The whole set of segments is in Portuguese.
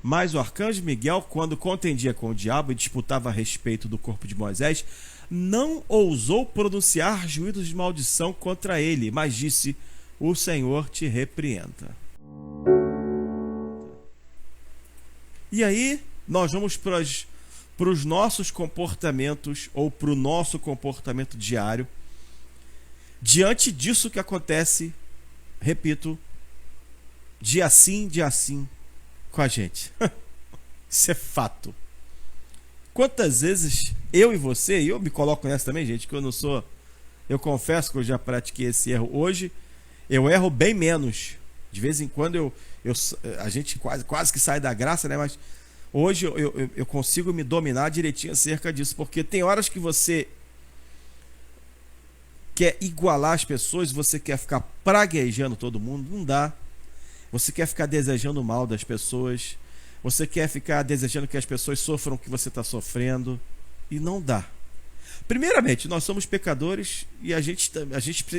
Mas o arcanjo Miguel, quando contendia com o diabo e disputava a respeito do corpo de Moisés, não ousou pronunciar juízos de maldição contra ele, mas disse: o Senhor te repreenda. E aí nós vamos para os nossos comportamentos, ou para o nosso comportamento diário, diante disso que acontece, repito, dia sim, com a gente. Isso é fato. Quantas vezes eu e você, e eu me coloco nessa também, gente, que eu não sou, eu confesso que eu já pratiquei esse erro. Hoje eu erro bem menos. De vez em quando a gente quase que sai da graça, né? Mas hoje eu consigo me dominar direitinho acerca disso, porque tem horas que você quer igualar as pessoas, você quer ficar praguejando todo mundo, não dá. Você quer ficar desejando o mal das pessoas, você quer ficar desejando que as pessoas sofram o que você está sofrendo, e não dá. Primeiramente, nós somos pecadores e a gente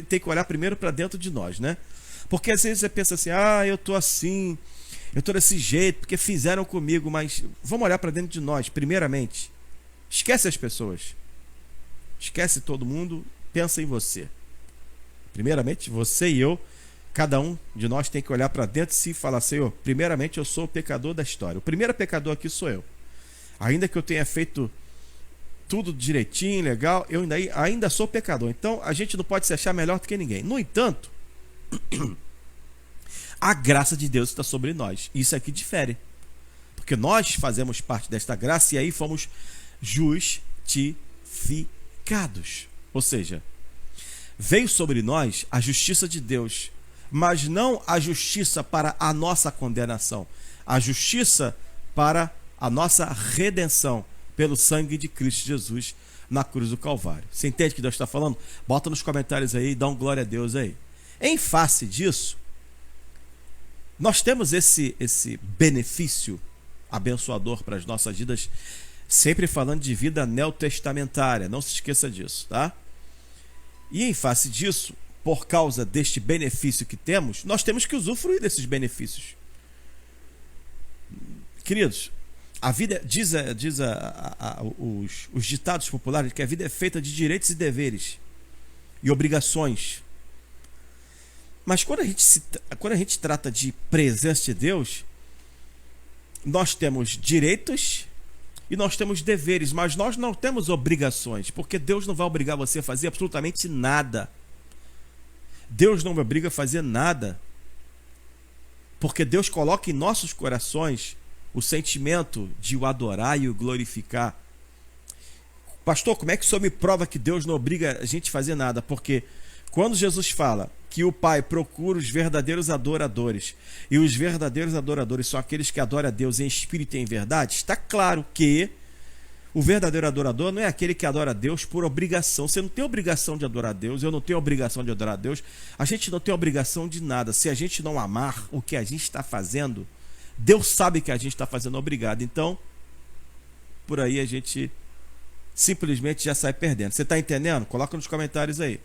tem que olhar primeiro para dentro de nós, né? Porque às vezes você pensa assim: eu tô assim, eu tô desse jeito, porque fizeram comigo. Mas vamos olhar para dentro de nós, primeiramente. Esquece as pessoas. Esquece todo mundo, pensa em você. Primeiramente, você e eu, cada um de nós tem que olhar para dentro de si e falar: Senhor, primeiramente eu sou o pecador da história. O primeiro pecador aqui sou eu. Ainda que eu tenha feito tudo direitinho, legal, eu ainda sou pecador. Então a gente não pode se achar melhor do que ninguém. No entanto, a graça de Deus está sobre nós. Isso aqui difere. Porque nós fazemos parte desta graça e aí fomos justificados. Ou seja, veio sobre nós a justiça de Deus, mas não a justiça para a nossa condenação, a justiça para a nossa redenção pelo sangue de Cristo Jesus na cruz do Calvário. Você entende o que Deus está falando? Bota nos comentários aí e dá um glória a Deus aí. Em face disso, nós temos esse benefício abençoador para as nossas vidas, sempre falando de vida neotestamentária, não se esqueça disso, tá? E em face disso, por causa deste benefício que temos, nós temos que usufruir desses benefícios. Queridos, a vida, diz os ditados populares, que a vida é feita de direitos e deveres e obrigações. Mas quando a gente trata de presença de Deus, nós temos direitos e nós temos deveres, mas nós não temos obrigações, porque Deus não vai obrigar você a fazer absolutamente nada. Deus não me obriga a fazer nada, porque Deus coloca em nossos corações o sentimento de o adorar e o glorificar. Pastor, como é que o senhor me prova que Deus não obriga a gente a fazer nada? Porque quando Jesus fala que o Pai procura os verdadeiros adoradores, e os verdadeiros adoradores são aqueles que adoram a Deus em espírito e em verdade, está claro que o verdadeiro adorador não é aquele que adora a Deus por obrigação. Você não tem obrigação de adorar a Deus, eu não tenho obrigação de adorar a Deus, a gente não tem obrigação de nada. Se a gente não amar o que a gente está fazendo, Deus sabe que a gente está fazendo obrigado. Então, por aí a gente simplesmente já sai perdendo. Você está entendendo? Coloca nos comentários aí.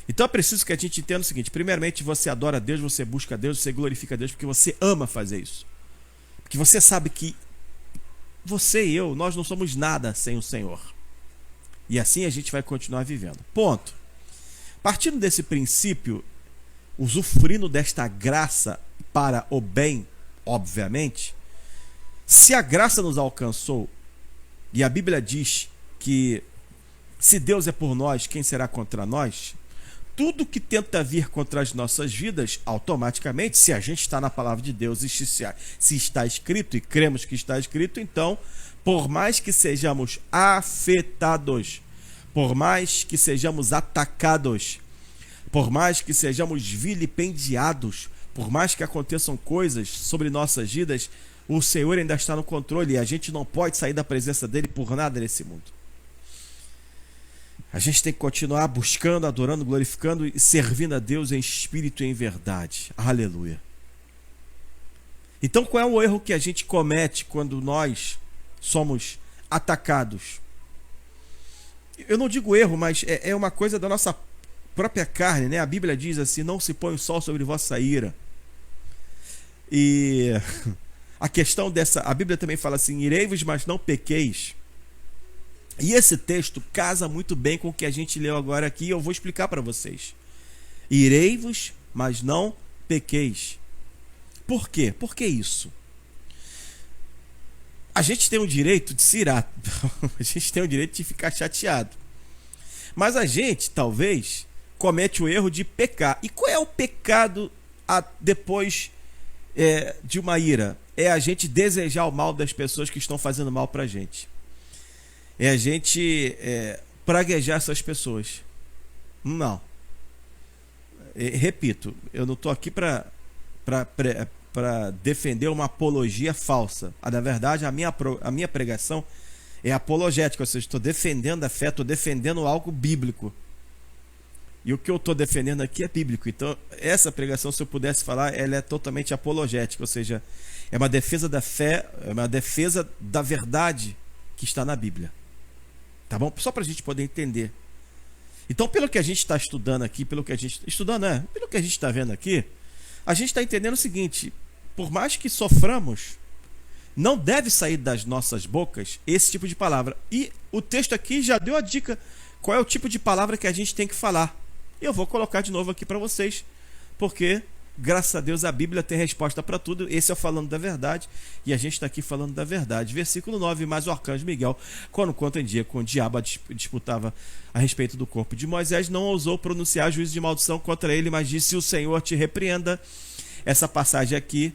Então é preciso que a gente entenda o seguinte: primeiramente, você adora a Deus, você busca a Deus, você glorifica a Deus, porque você ama fazer isso. Porque você sabe que você e eu, nós não somos nada sem o Senhor. E assim a gente vai continuar vivendo. Ponto. Partindo desse princípio, usufruindo desta graça para o bem, obviamente, se a graça nos alcançou, e a Bíblia diz que se Deus é por nós, quem será contra nós? Tudo que tenta vir contra as nossas vidas, automaticamente, se a gente está na palavra de Deus e se está escrito, e cremos que está escrito, então, por mais que sejamos afetados, por mais que sejamos atacados, por mais que sejamos vilipendiados, por mais que aconteçam coisas sobre nossas vidas, o Senhor ainda está no controle e a gente não pode sair da presença dele por nada nesse mundo. A gente tem que continuar buscando, adorando, glorificando e servindo a Deus em espírito e em verdade. Aleluia. Então, qual é o erro que a gente comete quando nós somos atacados? Eu não digo erro, mas é uma coisa da nossa própria carne, né? A Bíblia diz assim: não se põe o sol sobre vossa ira. E a questão dessa, a Bíblia também fala assim, irei-vos, mas não pequeis. E esse texto casa muito bem com o que a gente leu agora aqui, eu vou explicar para vocês. Irei-vos, mas não pequeis. Por quê? Por que isso? A gente tem o direito de se irar, a gente tem o direito de ficar chateado. Mas a gente, talvez, comete o erro de pecar. E qual é o pecado depois de uma ira? É a gente desejar o mal das pessoas que estão fazendo mal pra gente. É a gente praguejar essas pessoas. Não. Repito, eu não estou aqui para defender uma apologia falsa. Na verdade, a minha pregação é apologética, ou seja, estou defendendo a fé, estou defendendo algo bíblico. E o que eu estou defendendo aqui é bíblico. Então, essa pregação, se eu pudesse falar, ela é totalmente apologética, ou seja, é uma defesa da fé, é uma defesa da verdade que está na Bíblia. Tá bom? Só para a gente poder entender. Então, pelo que a gente está estudando aqui, pelo que a gente está vendo aqui, a gente está entendendo o seguinte: por mais que soframos, não deve sair das nossas bocas esse tipo de palavra. E o texto aqui já deu a dica qual é o tipo de palavra que a gente tem que falar. E eu vou colocar de novo aqui para vocês, porque graças a Deus a Bíblia tem resposta para tudo. Esse é o falando da verdade, e a gente está aqui falando da verdade. Versículo 9, mas o arcanjo Miguel, quando contendia com o diabo, disputava a respeito do corpo de Moisés, não ousou pronunciar juízo de maldição contra ele, mas disse: o Senhor te repreenda. Essa passagem aqui,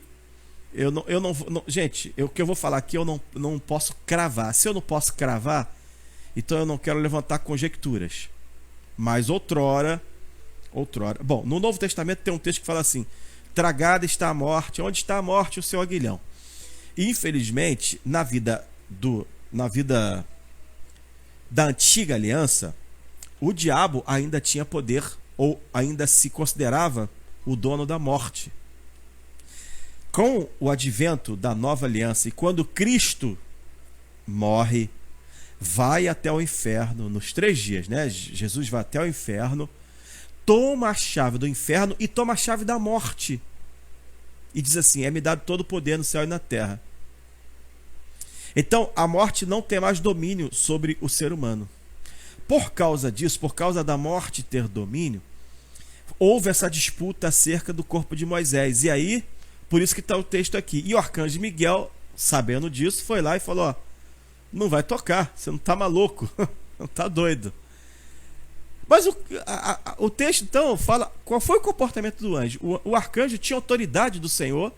gente, o que eu vou falar aqui eu não posso cravar. Se eu não posso cravar, então eu não quero levantar conjecturas. Mas outrora, bom, no Novo Testamento tem um texto que fala assim: tragada está a morte, onde está a morte, o seu aguilhão. E infelizmente, na vida da antiga aliança, o diabo ainda tinha poder, ou ainda se considerava o dono da morte. Com o advento da nova aliança, e quando Cristo morre, vai até o inferno nos 3 dias, né? Jesus vai até o inferno, toma a chave do inferno e toma a chave da morte. E diz assim: é-me dado todo o poder no céu e na terra. Então, a morte não tem mais domínio sobre o ser humano. Por causa disso, por causa da morte ter domínio, houve essa disputa acerca do corpo de Moisés. E aí, por isso que está o texto aqui. E o arcanjo Miguel, sabendo disso, foi lá e falou: ó, não vai tocar, você não está maluco, não está doido. Mas o texto então fala qual foi o comportamento do anjo. O arcanjo tinha autoridade do Senhor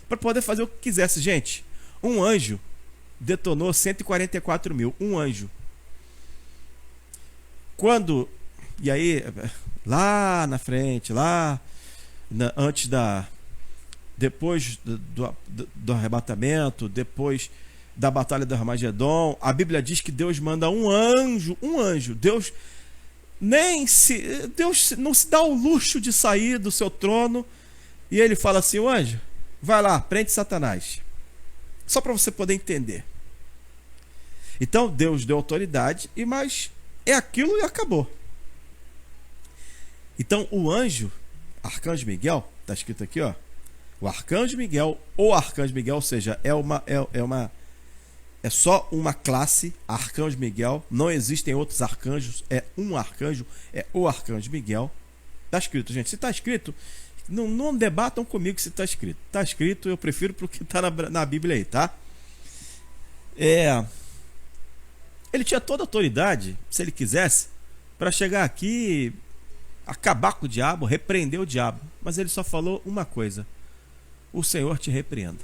para poder fazer o que quisesse. Gente, um anjo detonou 144 mil. Um anjo. Quando, e aí, lá na frente, depois do arrebatamento, depois da batalha do Armagedon, a Bíblia diz que Deus manda um anjo. Deus não se dá o luxo de sair do seu trono, e ele fala assim: o anjo, vai lá, prende Satanás. Só para você poder entender. Então Deus deu autoridade, mas é aquilo e acabou. Então o anjo, arcanjo Miguel, está escrito aqui, ó, o arcanjo Miguel, ou seja, é só uma classe, arcanjo Miguel, não existem outros arcanjos, é um arcanjo, é o arcanjo Miguel. Está escrito, gente. Se está escrito, não debatam comigo se está escrito. Está escrito, eu prefiro porque está na Bíblia aí, tá? Ele tinha toda a autoridade, se ele quisesse, para chegar aqui, acabar com o diabo, repreender o diabo. Mas ele só falou uma coisa: o Senhor te repreenda.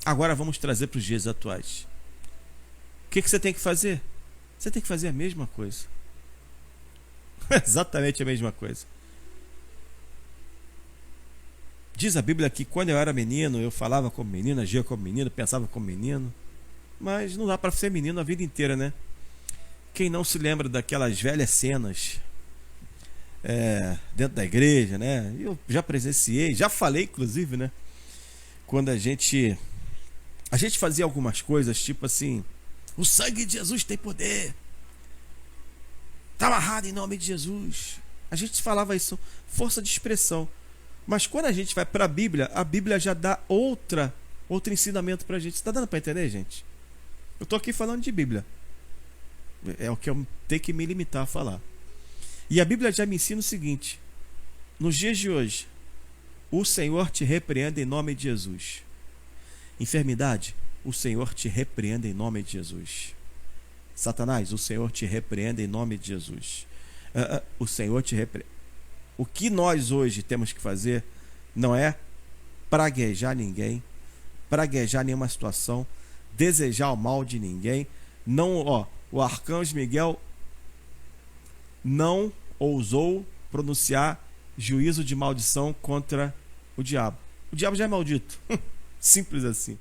Agora vamos trazer para os dias atuais. O que você tem que fazer? Você tem que fazer a mesma coisa. Exatamente a mesma coisa. Diz a Bíblia que quando eu era menino, eu falava como menino, agia como menino, pensava como menino. Mas não dá para ser menino a vida inteira, né? Quem não se lembra daquelas velhas cenas dentro da igreja, né? Eu já presenciei, já falei inclusive, né? Quando a gente fazia algumas coisas, tipo assim: o sangue de Jesus tem poder, está amarrado em nome de Jesus. A gente falava isso, força de expressão. Mas quando a gente vai para a Bíblia já dá outra outro ensinamento pra gente. Está dando para entender, gente? Eu tô aqui falando de Bíblia. É o que eu tenho que me limitar a falar. E a Bíblia já me ensina o seguinte: nos dias de hoje, o Senhor te repreenda em nome de Jesus. Enfermidade, o Senhor te repreenda em nome de Jesus. Satanás, o Senhor te repreenda em nome de Jesus. O Senhor te repreenda. O que nós hoje temos que fazer não é praguejar ninguém, praguejar nenhuma situação, desejar o mal de ninguém. Não, o arcanjo Miguel não ousou pronunciar juízo de maldição contra o diabo. O diabo já é maldito. Simples assim.